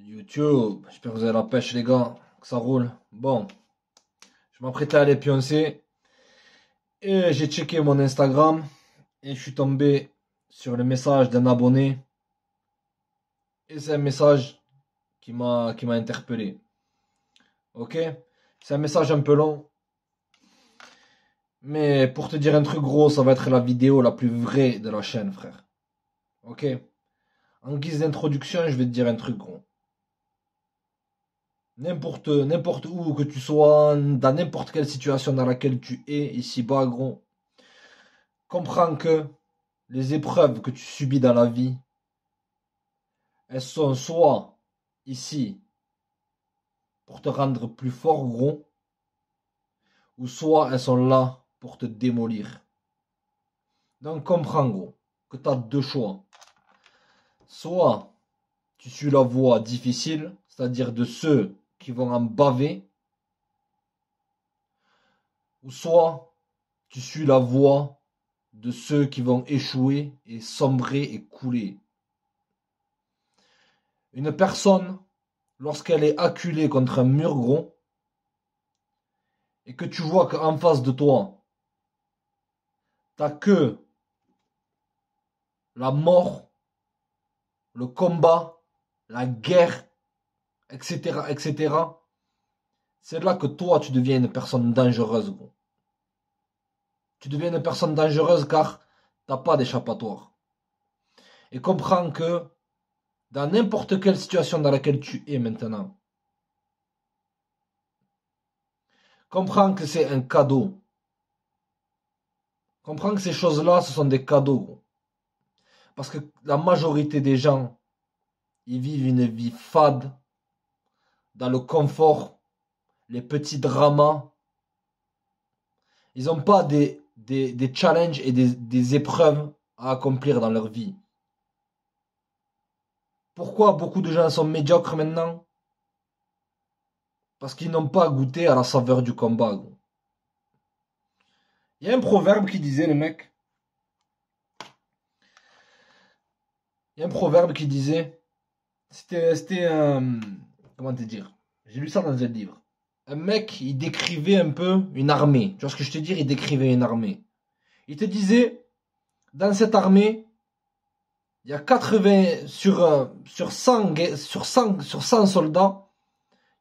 YouTube, j'espère que vous avez la pêche les gars, que ça roule. Bon, je m'apprêtais à aller pioncer et j'ai checké mon Instagram et je suis tombé sur le message d'un abonné et c'est un message qui m'a interpellé. Ok? C'est un message un peu long, mais pour te dire un truc gros, ça va être la vidéo la plus vraie de la chaîne, frère. Ok? En guise d'introduction, je vais te dire un truc gros. N'importe où que tu sois, dans n'importe quelle situation dans laquelle tu es, ici-bas, gros, comprends que les épreuves que tu subis dans la vie, elles sont soit ici pour te rendre plus fort, gros, ou soit elles sont là pour te démolir. Donc comprends, gros, que tu as deux choix. Soit tu suis la voie difficile, c'est-à-dire de ceux qui vont en baver, ou soit tu suis la voie de ceux qui vont échouer et sombrer et couler. Une personne, lorsqu'elle est acculée contre un mur, gros, et que tu vois qu'en face de toi, t'as que la mort, le combat, la guerre, etc., etc., c'est là que toi, tu deviens une personne dangereuse, gros. Tu deviens une personne dangereuse car t'as pas d'échappatoire. Et comprends que dans n'importe quelle situation dans laquelle tu es maintenant, comprends que c'est un cadeau. Comprends que ces choses-là, ce sont des cadeaux, gros. Parce que la majorité des gens, ils vivent une vie fade, dans le confort, les petits dramas. Ils n'ont pas des challenges et des épreuves à accomplir dans leur vie. Pourquoi beaucoup de gens sont médiocres maintenant? Parce qu'ils n'ont pas goûté à la saveur du combat, gros. Il y a un proverbe qui disait, le mec, il y a un proverbe qui disait, c'était comment te dire? J'ai lu ça dans un livre. Un mec, il décrivait un peu une armée. Tu vois ce que je te dis? Il décrivait une armée. Il te disait, dans cette armée, il y a 80 sur 100, sur 100 soldats,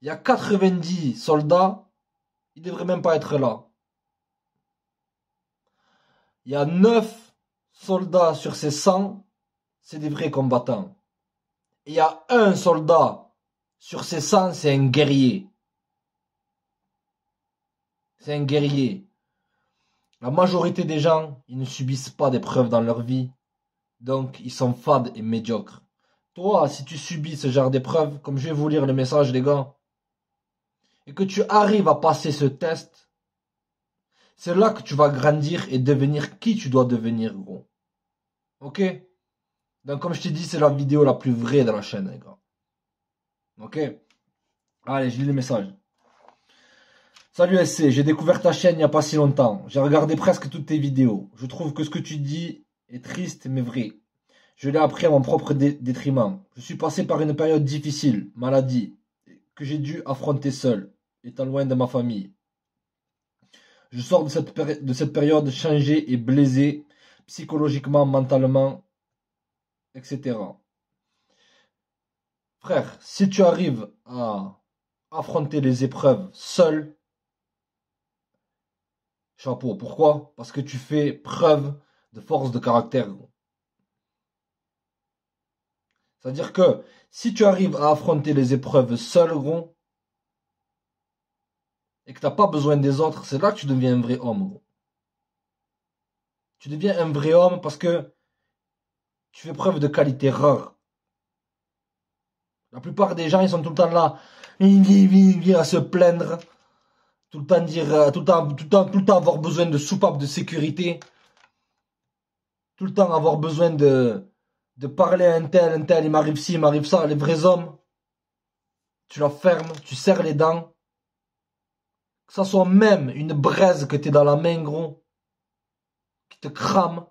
il y a 90 soldats, ils ne devraient même pas être là. Il y a 9 soldats sur ces 100, c'est des vrais combattants. Et il y a un soldat sur ces 100, c'est un guerrier. C'est un guerrier. La majorité des gens, ils ne subissent pas d'épreuves dans leur vie. Donc, ils sont fades et médiocres. Toi, si tu subis ce genre d'épreuves, comme je vais vous lire le message, les gars, et que tu arrives à passer ce test, c'est là que tu vas grandir et devenir qui tu dois devenir, gros. Ok? Donc, comme je t'ai dit, c'est la vidéo la plus vraie de la chaîne, les gars. Ok? Allez, je lis le message. Salut SC, j'ai découvert ta chaîne il n'y a pas si longtemps. J'ai regardé presque toutes tes vidéos. Je trouve que ce que tu dis est triste mais vrai. Je l'ai appris à mon propre détriment. Je suis passé par une période difficile, maladie, que j'ai dû affronter seul, étant loin de ma famille. Je sors de cette période changé et blessé, psychologiquement, mentalement, etc. Frère, si tu arrives à affronter les épreuves seul, chapeau. Pourquoi? Parce que tu fais preuve de force de caractère. C'est-à-dire que si tu arrives à affronter les épreuves seul, gros, et que tu n'as pas besoin des autres, c'est là que tu deviens un vrai homme, gros. Tu deviens un vrai homme parce que tu fais preuve de qualité rare. La plupart des gens, ils sont tout le temps là, à se plaindre, tout le temps dire, tout le temps avoir besoin de soupapes de sécurité, tout le temps avoir besoin de parler à un tel, il m'arrive ci, il m'arrive ça. Les vrais hommes, tu la fermes, tu serres les dents, que ça soit même une braise que t'es dans la main, gros, qui te crame,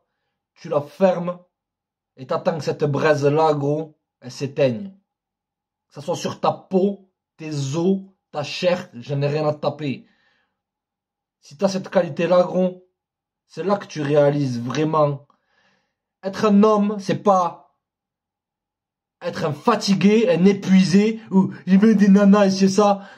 tu la fermes et t'attends que cette braise-là, gros, elle s'éteigne. Que ça soit sur ta peau, tes os, ta chair, je n'ai rien à te taper. Si t'as cette qualité-là, gros, c'est là que tu réalises vraiment. Être un homme, c'est pas être un fatigué, un épuisé, ou il veut des nanas et c'est ça.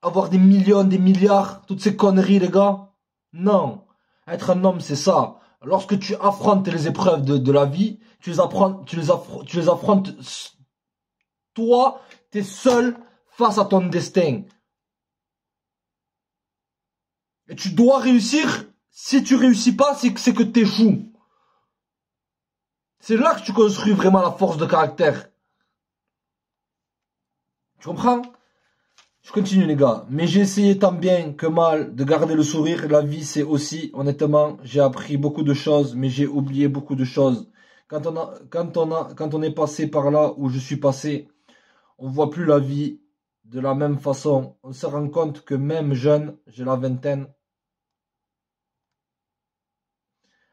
Avoir des millions, des milliards, toutes ces conneries, les gars. Non. Être un homme, c'est ça. Lorsque tu affrontes les épreuves de la vie, tu les affrontes, toi, t'es seul face à ton destin. Et tu dois réussir. Si tu réussis pas, c'est que t'échoues. C'est là que tu construis vraiment la force de caractère. Tu comprends? Je continue les gars. Mais j'ai essayé tant bien que mal de garder le sourire. La vie c'est aussi, honnêtement, j'ai appris beaucoup de choses, mais j'ai oublié beaucoup de choses. Quand on est passé par là où je suis passé, on voit plus la vie de la même façon. On se rend compte que même jeune, j'ai la vingtaine,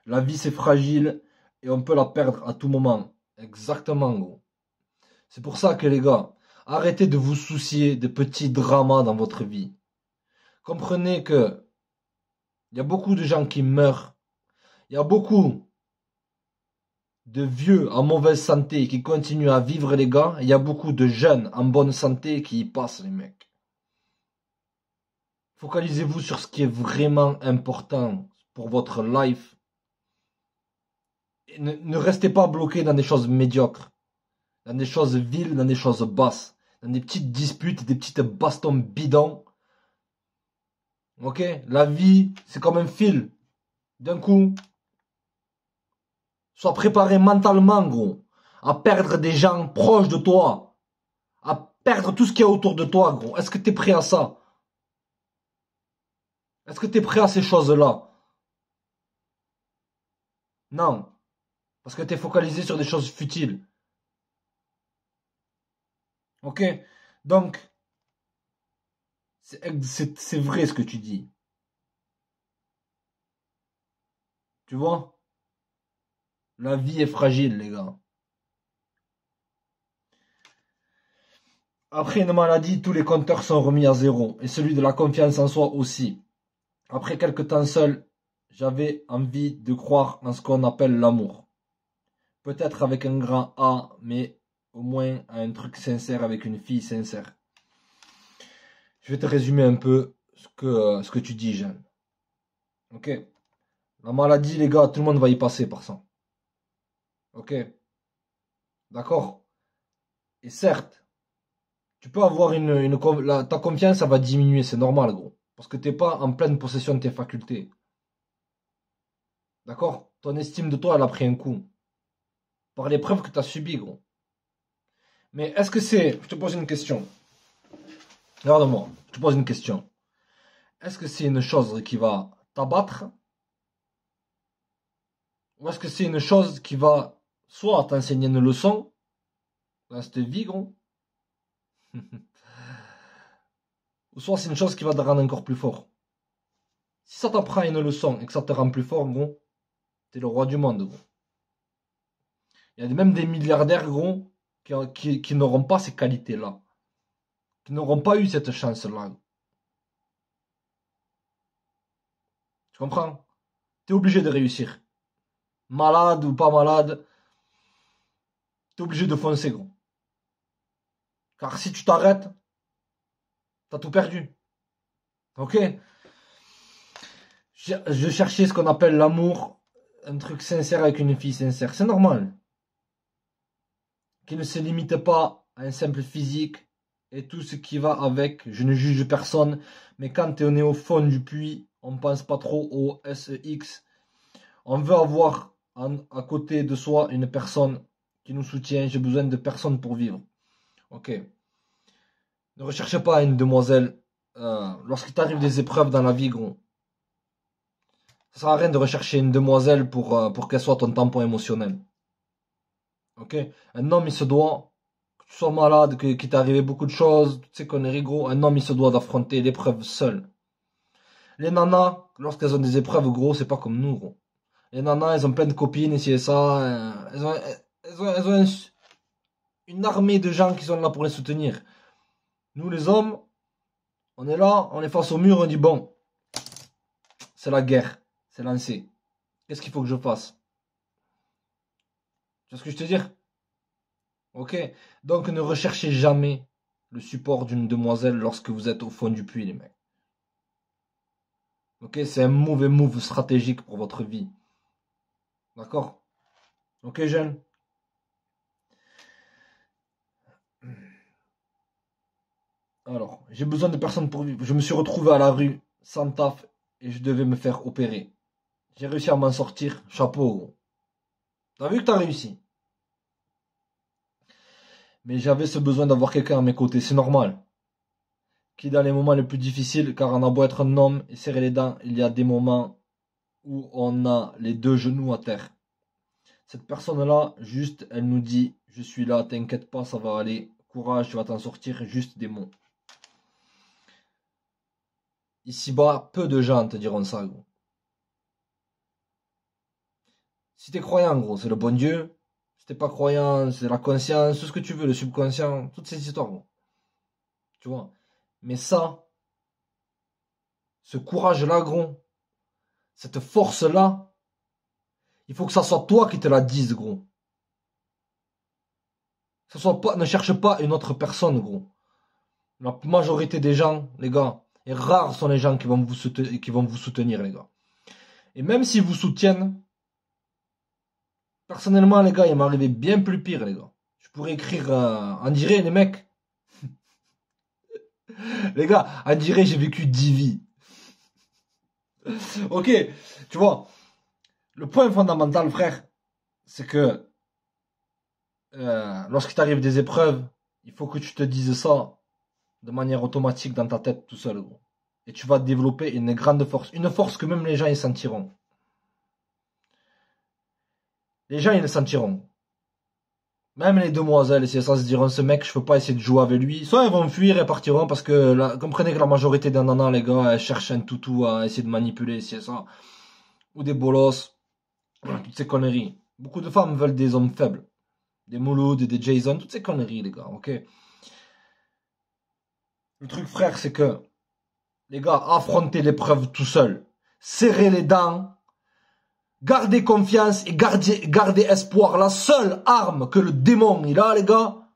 la vie c'est fragile et on peut la perdre à tout moment. Exactement, gros. C'est pour ça que les gars, arrêtez de vous soucier des petits dramas dans votre vie. Comprenez que il y a beaucoup de gens qui meurent. Il y a beaucoup de vieux en mauvaise santé qui continuent à vivre les gars. Il y a beaucoup de jeunes en bonne santé qui y passent les mecs. Focalisez-vous sur ce qui est vraiment important pour votre life. Et ne restez pas bloqué dans des choses médiocres. Dans des choses viles, dans des choses basses. Dans des petites disputes, des petites bastons bidons. Ok? La vie, c'est comme un fil. D'un coup, sois préparé mentalement, gros, à perdre des gens proches de toi, à perdre tout ce qu'il y a autour de toi, gros. Est-ce que tu es prêt à ça? Est-ce que tu es prêt à ces choses-là? Non. Parce que tu es focalisé sur des choses futiles. Ok? Donc, c'est vrai ce que tu dis. Tu vois? La vie est fragile, les gars. Après une maladie, tous les compteurs sont remis à zéro. Et celui de la confiance en soi aussi. Après quelque temps seul, j'avais envie de croire en ce qu'on appelle l'amour. Peut-être avec un grand A, mais au moins à un truc sincère avec une fille sincère. Je vais te résumer un peu ce que tu dis, Jeanne. Ok? La maladie, les gars, tout le monde va y passer par ça. Ok? D'accord? Et certes, tu peux avoir ta confiance, ça va diminuer, c'est normal, gros. Parce que t'es pas en pleine possession de tes facultés. D'accord? Ton estime de toi, elle a pris un coup. Par l'épreuve que tu as subie, gros. Mais est-ce que c'est... Je te pose une question. Regarde-moi, je te pose une question. Est-ce que c'est une chose qui va t'abattre? Ou est-ce que c'est une chose qui va soit t'enseigner une leçon dans cette vie, gros? Ou soit c'est une chose qui va te rendre encore plus fort. Si ça t'apprend une leçon et que ça te rend plus fort, gros, t'es le roi du monde, gros. Il y a même des milliardaires, gros, qui n'auront pas ces qualités-là. Qui n'auront pas eu cette chance-là. Tu comprends? T'es obligé de réussir. Malade ou pas malade, t'es obligé de foncer, gros. Car si tu t'arrêtes, t'as tout perdu. Ok? Je cherchais ce qu'on appelle l'amour, un truc sincère avec une fille sincère. C'est normal. Qui ne se limite pas à un simple physique et tout ce qui va avec. Je ne juge personne, mais quand on est au fond du puits, on ne pense pas trop au SEX. On veut avoir à côté de soi une personne qui nous soutient. J'ai besoin de personne pour vivre. Ok. Ne recherchez pas une demoiselle. Lorsqu'il t'arrive des épreuves dans la vie, gros, ça sert à rien de rechercher une demoiselle pour qu'elle soit ton tampon émotionnel. Ok? Un homme, il se doit, que tu sois malade, qu'il t'est arrivé beaucoup de choses, toutes ces conneries, gros, un homme, il se doit d'affronter l'épreuve seul. Les nanas, lorsqu'elles ont des épreuves, gros, c'est pas comme nous, gros. Les nanas, elles ont plein de copines, ici et ça, elles ont une armée de gens qui sont là pour les soutenir. Nous, les hommes, on est là, on est face au mur, on dit bon, c'est la guerre, c'est lancé. Qu'est-ce qu'il faut que je fasse? Tu vois ce que je te dire? Ok? Donc ne recherchez jamais le support d'une demoiselle lorsque vous êtes au fond du puits, les mecs. Ok? C'est un mauvais move stratégique pour votre vie. D'accord? Ok, jeune? Alors, j'ai besoin de personnes pour vivre. Je me suis retrouvé à la rue, sans taf, et je devais me faire opérer. J'ai réussi à m'en sortir. Chapeau, gros. T'as vu que t'as réussi? Mais j'avais ce besoin d'avoir quelqu'un à mes côtés, c'est normal. Qui dans les moments les plus difficiles, car on a beau être un homme et serrer les dents, il y a des moments où on a les deux genoux à terre. Cette personne-là, juste, elle nous dit, je suis là, t'inquiète pas, ça va aller, courage, tu vas t'en sortir, juste des mots. Ici-bas, peu de gens te diront ça, gros. Si t'es croyant, gros, c'est le bon Dieu. Si t'es pas croyant, c'est la conscience, tout ce que tu veux, le subconscient, toutes ces histoires, gros. Tu vois. Mais ça, ce courage-là, gros, cette force-là, il faut que ça soit toi qui te la dise, gros. Que ça soit pas, ne cherche pas une autre personne, gros. La majorité des gens, les gars, et rares sont les gens qui vont vous soutenir, les gars. Et même s'ils vous soutiennent, personnellement, les gars, il m'est arrivé bien plus pire, les gars. Je pourrais écrire, on dirait, les mecs. Les gars, on dirait, j'ai vécu 10 vies. Ok, tu vois, le point fondamental, frère, c'est que lorsqu'il t'arrive des épreuves, il faut que tu te dises ça de manière automatique dans ta tête tout seul, gros. Et tu vas développer une grande force. Une force que même les gens, ils sentiront. Les gens, ils le sentiront. Même les demoiselles, si ça se diront, ce mec, je peux pas essayer de jouer avec lui. Soit ils vont fuir et partiront parce que, comprenez que la majorité des nanas, les gars, elles cherchent un toutou à essayer de manipuler, si ça. Ou des bolos. Toutes ces conneries. Beaucoup de femmes veulent des hommes faibles. Des Mouloud, des Jason, toutes ces conneries, les gars, ok? Le truc, frère, c'est que, les gars, affrontez l'épreuve tout seul. Serrez les dents. Gardez confiance et gardez espoir. La seule arme que le démon il a, les gars,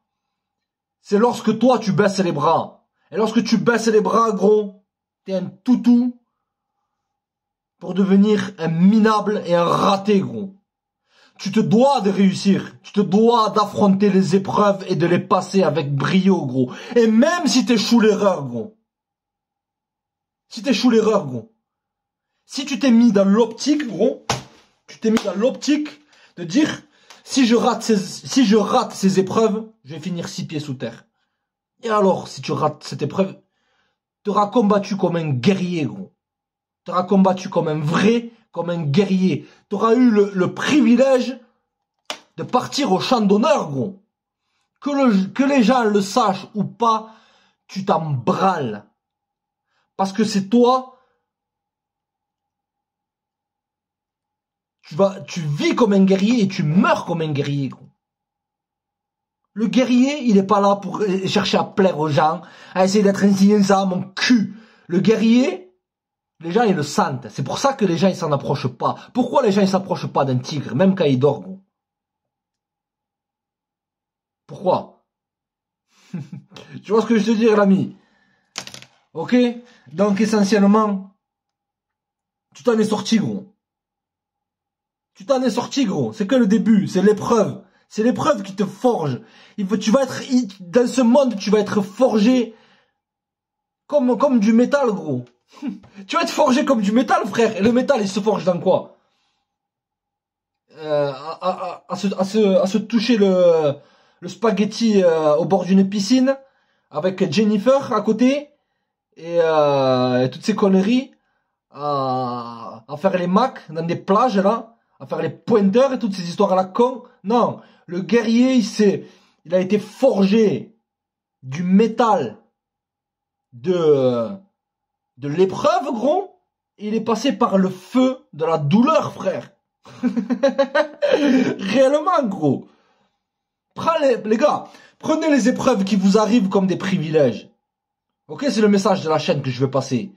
c'est lorsque toi tu baisses les bras. Et lorsque tu baisses les bras, gros, t'es un toutou pour devenir un minable et un raté, gros. Tu te dois de réussir. Tu te dois d'affronter les épreuves et de les passer avec brio, gros. Et même si t'échoues l'erreur, gros. Si t'échoues l'erreur, gros. Si tu t'es mis dans l'optique, gros, tu t'es mis dans l'optique de dire, si je rate ces épreuves, je vais finir 6 pieds sous terre. Et alors, si tu rates cette épreuve, tu auras combattu comme un guerrier, gros. Tu auras combattu comme un vrai, comme un guerrier. Tu auras eu le privilège de partir au champ d'honneur, gros. Que les gens le sachent ou pas, tu t'en brales. Parce que c'est toi. Tu vis comme un guerrier et tu meurs comme un guerrier, gros. Le guerrier, il est pas là pour chercher à plaire aux gens, à essayer d'être insigné ça, mon cul. Le guerrier, les gens, ils le sentent. C'est pour ça que les gens, ils s'en approchent pas. Pourquoi les gens, ils s'approchent pas d'un tigre, même quand il dort, gros? Pourquoi? Tu vois ce que je te dis, l'ami? Ok? Donc, essentiellement, tu t'en es sorti, gros. Tu t'en es sorti, gros. C'est que le début, c'est l'épreuve. C'est l'épreuve qui te forge. Tu vas être, dans ce monde, tu vas être forgé comme du métal, gros. Tu vas être forgé comme du métal, frère. Et le métal, il se forge dans quoi? À se toucher le spaghetti au bord d'une piscine avec Jennifer à côté et toutes ces conneries à faire les macs dans des plages là, à faire les pointeurs et toutes ces histoires à la con. Non, le guerrier il a été forgé du métal de l'épreuve, gros. Et il est passé par le feu de la douleur, frère. Réellement, gros. Les gars, prenez les épreuves qui vous arrivent comme des privilèges. Ok, c'est le message de la chaîne que je veux passer.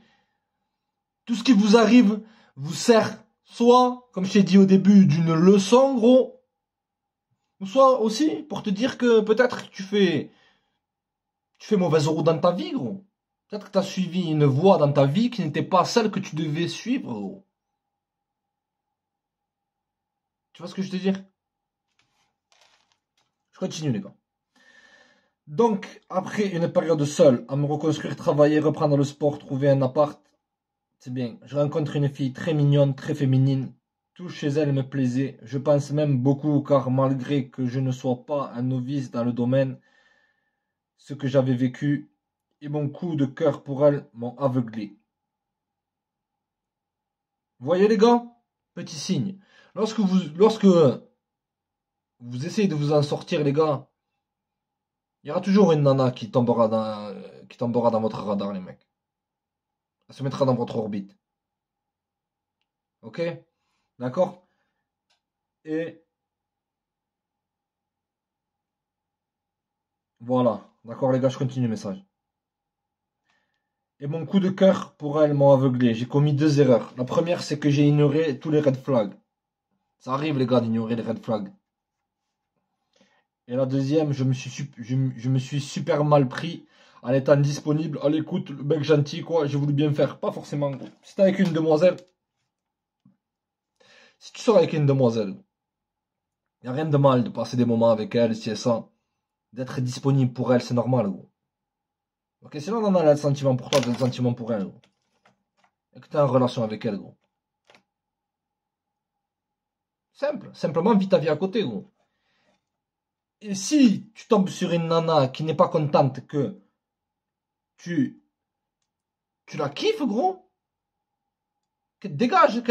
Tout ce qui vous arrive vous sert soit, comme je t'ai dit au début, d'une leçon, gros, ou soit aussi pour te dire que peut-être tu fais mauvaise route dans ta vie, gros. Peut-être que tu as suivi une voie dans ta vie qui n'était pas celle que tu devais suivre, gros. Tu vois ce que je te dire? Je continue, les gars. Donc, après une période seule, à me reconstruire, travailler, reprendre le sport, trouver un appart, c'est bien. Je rencontre une fille très mignonne, très féminine. Tout chez elle me plaisait. Je pense même beaucoup, car malgré que je ne sois pas un novice dans le domaine, ce que j'avais vécu et mon coup de cœur pour elle m'ont aveuglé. Voyez les gars? Petit signe. Lorsque vous essayez de vous en sortir, les gars, il y aura toujours une nana qui tombera dans votre radar, les mecs. Elle se mettra dans votre orbite. Ok? D'accord? Et voilà. D'accord, les gars, je continue le message. Et mon coup de cœur pour elle m'a aveuglé. J'ai commis 2 erreurs. La première, c'est que j'ai ignoré tous les red flags. Ça arrive, les gars, d'ignorer les red flags. Et la deuxième, je me suis super mal pris en étant disponible, à l'écoute, le mec gentil, quoi. J'ai voulu bien faire. Pas forcément, gros. Si t'es avec une demoiselle, si tu sors avec une demoiselle, y a rien de mal de passer des moments avec elle, si elle sent, d'être disponible pour elle, c'est normal, gros. Ok, sinon, on a le sentiment pour toi, le sentiment pour elle, gros. Et que t'es en relation avec elle, gros. Simple. Simplement, vis ta vie à côté, gros. Et si tu tombes sur une nana qui n'est pas contente que tu, tu la kiffes, gros, dégage,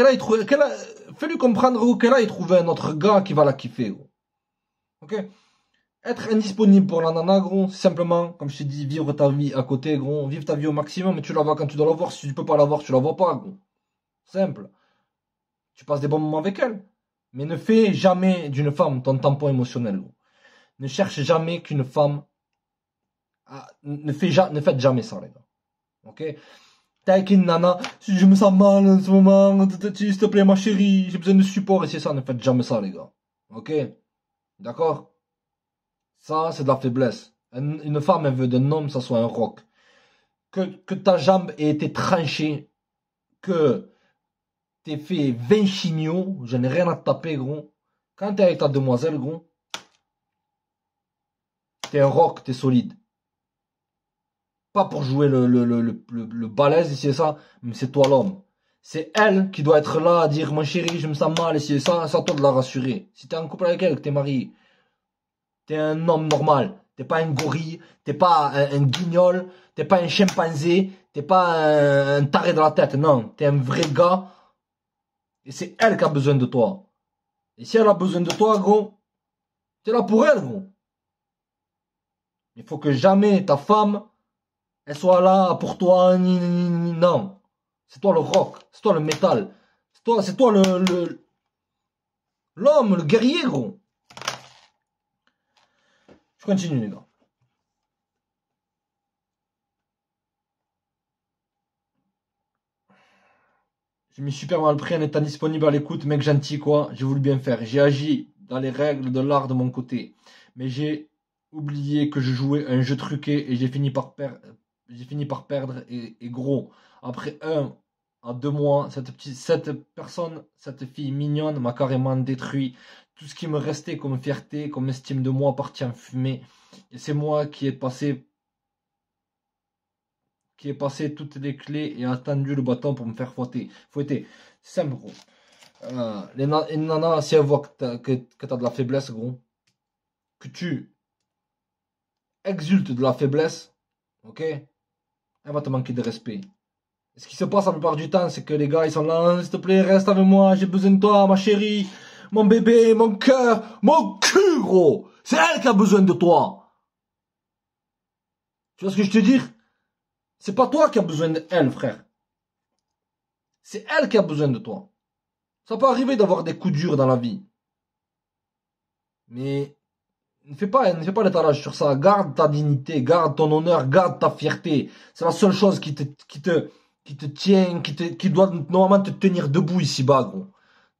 fais-lui comprendre, gros, qu'elle aille trouver un autre gars qui va la kiffer, gros. Ok? Être indisponible pour la nana, gros, c'est simplement, comme je t'ai dit, vivre ta vie à côté, gros. Vivre ta vie au maximum, mais tu la vois quand tu dois la voir. Si tu peux pas la voir, tu la vois pas, gros. Simple. Tu passes des bons moments avec elle. Mais ne fais jamais d'une femme ton tampon émotionnel, gros. Ne cherche jamais qu'une femme. Ne faites jamais ça, les gars. Ok? T'es avec une nana, si je me sens mal en ce moment, s'il te plaît, ma chérie, j'ai besoin de support, et c'est ça, ne faites jamais ça, les gars. Ok? D'accord? Ça, c'est de la faiblesse. Une femme, elle veut d'un homme, ça soit un roc. Que ta jambe ait été tranchée, que t'aies fait 20 chimios, je n'ai rien à te taper, gros. Quand t'es avec ta demoiselle, gros, t'es un roc, t'es solide. Pas pour jouer le balèze, c'est ça, mais c'est toi l'homme. C'est elle qui doit être là à dire, mon chéri, je me sens mal, et c'est ça, c'est à toi de la rassurer. Si t'es en couple avec elle, que t'es marié, t'es un homme normal. T'es pas un gorille, t'es pas un guignol, t'es pas un chimpanzé, t'es pas un taré de la tête. Non, t'es un vrai gars. Et c'est elle qui a besoin de toi. Et si elle a besoin de toi, gros, t'es là pour elle, gros. Il faut que jamais ta femme, elle soit là pour toi. Non. C'est toi le rock, c'est toi le métal. C'est toi l'homme, le guerrier, gros. Je continue, les gars. Je m'y suis super mal pris en étant disponible à l'écoute, mec gentil, quoi. J'ai voulu bien faire. J'ai agi dans les règles de l'art de mon côté. Mais j'ai oublié que je jouais un jeu truqué et j'ai fini par perdre. Et gros, après 1 à 2 mois, cette personne, cette fille mignonne m'a carrément détruit. Tout ce qui me restait comme fierté, comme estime de moi partit en fumée. Et c'est moi qui ai passé toutes les clés et a tendu le bâton pour me faire fouetter. C'est simple, gros. Une nana, si elle voit que t'as de la faiblesse, gros, que tu exultes de la faiblesse, ok, elle va te manquer de respect. Et ce qui se passe la plupart du temps, c'est que les gars, ils sont là, s'il te plaît, reste avec moi, j'ai besoin de toi, ma chérie, mon bébé, mon cœur, mon cul, gros. C'est elle qui a besoin de toi. Tu vois ce que je te dis? C'est pas toi qui as besoin d'elle, frère. C'est elle qui a besoin de toi. Ça peut arriver d'avoir des coups durs dans la vie. Mais ne fais pas l'étalage sur ça. Garde ta dignité, garde ton honneur, garde ta fierté. C'est la seule chose qui te tient, qui doit normalement te tenir debout ici-bas, gros.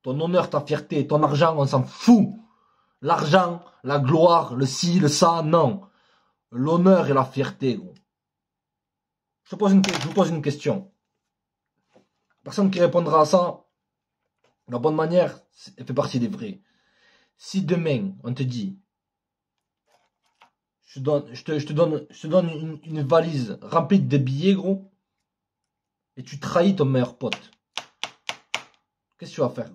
Ton honneur, ta fierté, ton argent, on s'en fout. L'argent, la gloire, le ci, le ça, non. L'honneur et la fierté, gros. Je vous pose une question. Personne qui répondra à ça, la bonne manière, elle fait partie des vrais. Si demain, on te dit, je te donne une valise remplie de billets, gros, et tu trahis ton meilleur pote, qu'est-ce que tu vas faire?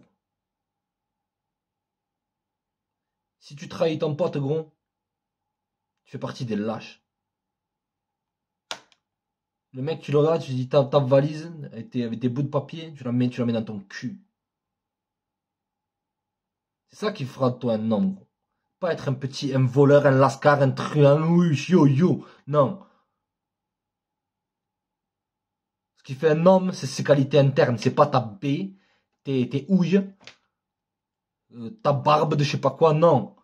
Si tu trahis ton pote, gros, tu fais partie des lâches. Le mec, tu le regardes, tu lui dis ta valise avec tes bouts de papier, tu la mets dans ton cul. C'est ça qui fera de toi un homme, gros. Pas être un voleur, un lascar, un truand, yo. Non. Ce qui fait un homme, c'est ses qualités internes. C'est pas ta baie, tes houilles, ta barbe de je sais pas quoi, non.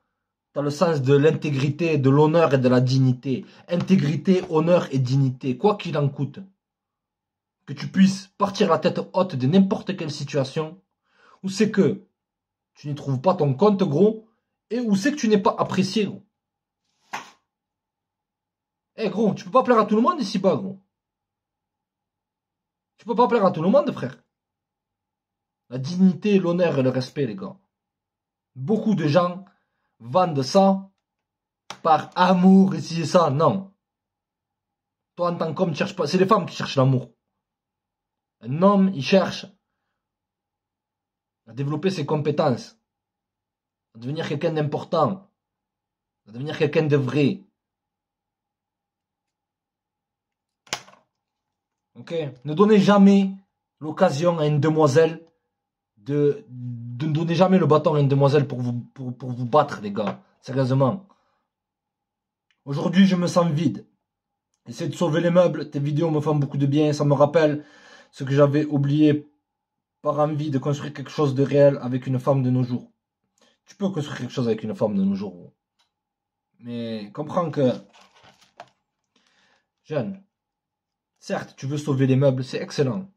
T'as le sens de l'intégrité, de l'honneur et de la dignité. Intégrité, honneur et dignité, quoi qu'il en coûte. Que tu puisses partir la tête haute de n'importe quelle situation, où c'est que tu n'y trouves pas ton compte, gros, et où c'est que tu n'es pas apprécié, gros. Eh, gros, tu peux pas plaire à tout le monde ici-bas, gros. Tu peux pas plaire à tout le monde, frère. La dignité, l'honneur et le respect, les gars. Beaucoup de gens vendent ça par amour, ici et ça. Non. Toi, en tant qu'homme, tu cherches pas. C'est les femmes qui cherchent l'amour. Un homme, il cherche à développer ses compétences, à devenir quelqu'un d'important, à devenir quelqu'un de vrai. Ok? Ne donnez jamais l'occasion à une demoiselle ne donnez jamais le bâton à une demoiselle pour vous battre, les gars. Sérieusement. Aujourd'hui, je me sens vide. Essaye de sauver les meubles. Tes vidéos me font beaucoup de bien. Ça me rappelle ce que j'avais oublié par envie de construire quelque chose de réel avec une femme de nos jours. Tu peux construire quelque chose avec une femme de nos jours. Mais comprends que, jeune, certes, tu veux sauver les meubles, c'est excellent.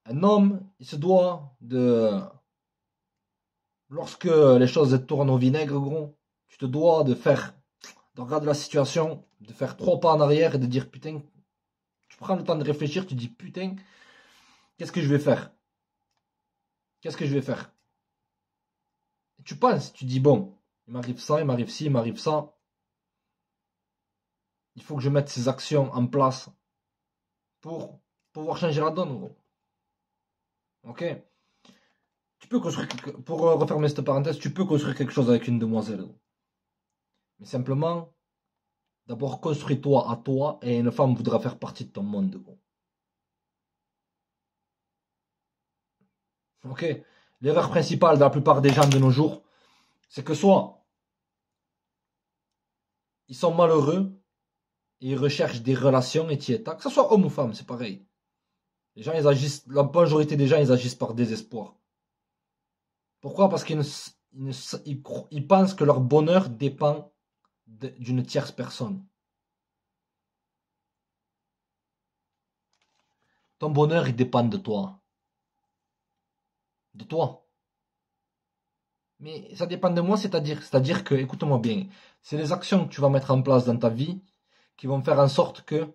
Un homme, il se doit de... Lorsque les choses tournent au vinaigre, gros, tu te dois de regarder la situation, de faire 3 pas en arrière et de dire putain, tu prends le temps de réfléchir, tu dis putain, qu'est-ce que je vais faire? Qu'est-ce que je vais faire? Et tu penses, tu dis bon, il m'arrive ça, il m'arrive ci, il m'arrive ça. Il faut que je mette ces actions en place pour pouvoir changer la donne, gros. Ok? Tu peux construire, pour refermer cette parenthèse, tu peux construire quelque chose avec une demoiselle. Mais simplement, d'abord construis-toi à toi et une femme voudra faire partie de ton monde. Gros. Ok? L'erreur principale de la plupart des gens de nos jours, c'est que soit ils sont malheureux et ils recherchent des relations et tiétas, que ce soit homme ou femme, c'est pareil. Les gens, ils agissent, la majorité des gens, ils agissent par désespoir. Pourquoi? Parce qu'ils ils pensent que leur bonheur dépend d'une tierce personne. Ton bonheur, il dépend de toi. De toi. Mais ça dépend de moi, c'est-à-dire que, écoute-moi bien, c'est les actions que tu vas mettre en place dans ta vie qui vont faire en sorte que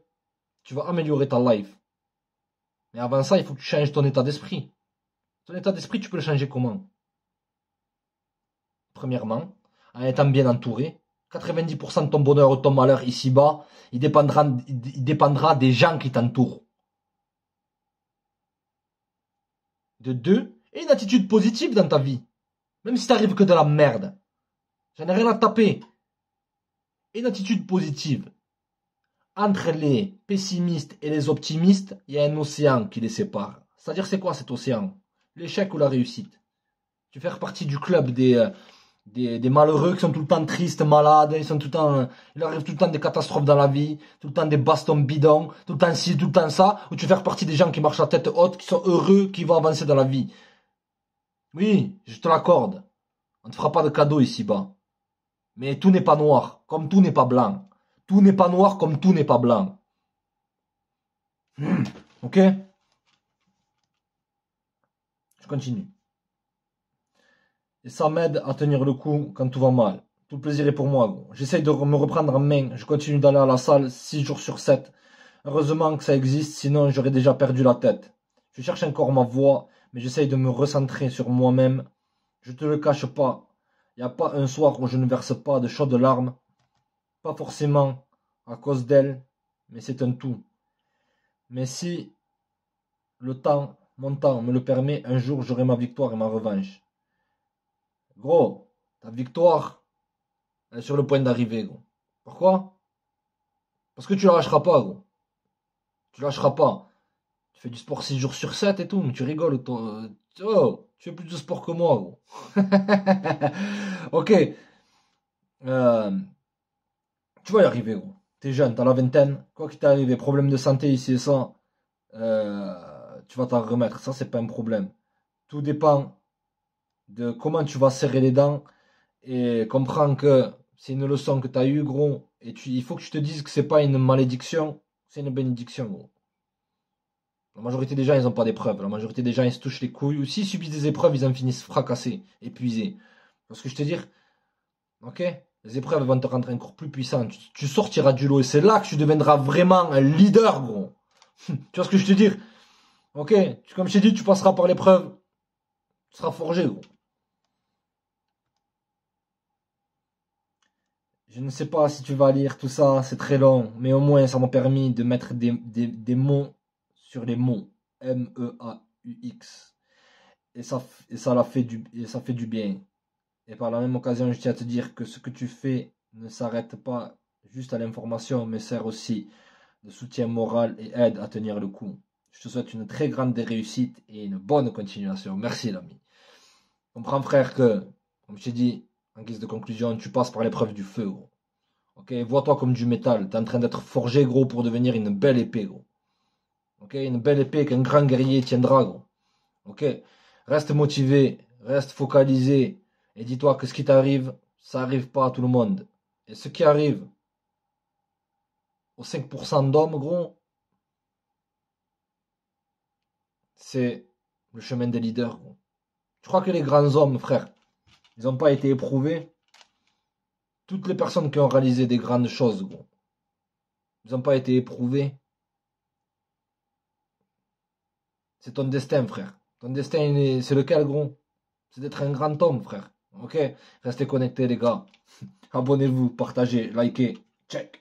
tu vas améliorer ta life. Mais avant ça, il faut que tu changes ton état d'esprit. Ton état d'esprit, tu peux le changer comment? Premièrement, en étant bien entouré. 90% de ton bonheur ou de ton malheur ici-bas, il dépendra des gens qui t'entourent. De 2, et une attitude positive dans ta vie. Même si t'arrives que de la merde. J'en ai rien à taper. Et une attitude positive. Entre les pessimistes et les optimistes, il y a un océan qui les sépare. C'est-à-dire, c'est quoi cet océan? L'échec ou la réussite? Tu fais partie du club des malheureux qui sont tout le temps tristes, malades, il arrive tout le temps des catastrophes dans la vie, tout le temps des bastons bidons, tout le temps ci, tout le temps ça, ou tu fais partie des gens qui marchent la tête haute, qui sont heureux, qui vont avancer dans la vie. Oui, je te l'accorde. On ne te fera pas de cadeau ici-bas. Mais tout n'est pas noir, comme tout n'est pas blanc. Tout n'est pas noir, comme tout n'est pas blanc. Ok? Je continue. Et ça m'aide à tenir le coup quand tout va mal. Tout le plaisir est pour moi, gros. J'essaye de me reprendre en main. Je continue d'aller à la salle 6 jours sur 7. Heureusement que ça existe, sinon j'aurais déjà perdu la tête. Je cherche encore ma voie, mais j'essaye de me recentrer sur moi-même. Je te le cache pas. Il n'y a pas un soir où je ne verse pas de chaudes larmes. Pas forcément à cause d'elle, mais c'est un tout. Mais si mon temps me le permet, un jour j'aurai ma victoire et ma revanche. Gros, ta victoire, elle est sur le point d'arriver, gros. Pourquoi? Parce que tu la lâcheras pas, gros. Tu lâcheras pas. Tu fais du sport 6 jours sur 7 et tout, mais tu rigoles. Oh, tu fais plus de sport que moi, gros. Ok. Euh, tu vas y arriver, gros. T'es jeune, t'as la vingtaine. Quoi qu'il t'est arrivé, problème de santé ici et ça, tu vas t'en remettre. Ça, c'est pas un problème. Tout dépend de comment tu vas serrer les dents et comprends que c'est une leçon que tu as eue, gros. Et il faut que tu te dises que c'est pas une malédiction, c'est une bénédiction, gros. La majorité des gens, ils n'ont pas d'épreuves. La majorité des gens, ils se touchent les couilles. Ou s'ils subissent des épreuves, ils en finissent fracassés, épuisés. Parce que je te dire, ok, les épreuves vont te rendre encore plus puissant. Tu sortiras du lot et c'est là que tu deviendras vraiment un leader, gros. Tu vois ce que je te dire? Ok, comme je t'ai dit, tu passeras par l'épreuve. Tu seras forgé, gros. Je ne sais pas si tu vas lire tout ça, c'est très long, mais au moins ça m'a permis de mettre des mots sur les mots. MEAUX. Et ça fait du bien. Et par la même occasion, je tiens à te dire que ce que tu fais ne s'arrête pas juste à l'information, mais sert aussi de soutien moral et aide à tenir le coup. Je te souhaite une très grande réussite et une bonne continuation. Merci l'ami. Comprends frère que, comme je t'ai dit, en guise de conclusion, tu passes par l'épreuve du feu, gros. Ok, vois-toi comme du métal. T'es en train d'être forgé, gros, pour devenir une belle épée, gros. Ok, une belle épée qu'un grand guerrier tiendra, gros. Ok, reste motivé, reste focalisé, et dis-toi que ce qui t'arrive, ça arrive pas à tout le monde. Et ce qui arrive aux 5% d'hommes, gros, c'est le chemin des leaders, gros. Je crois que les grands hommes, frère, ils n'ont pas été éprouvés. Toutes les personnes qui ont réalisé des grandes choses, gros, ils n'ont pas été éprouvés. C'est ton destin, frère. Ton destin, c'est lequel, gros? C'est d'être un grand homme, frère. Ok? Restez connectés, les gars. Abonnez-vous, partagez, likez. Check.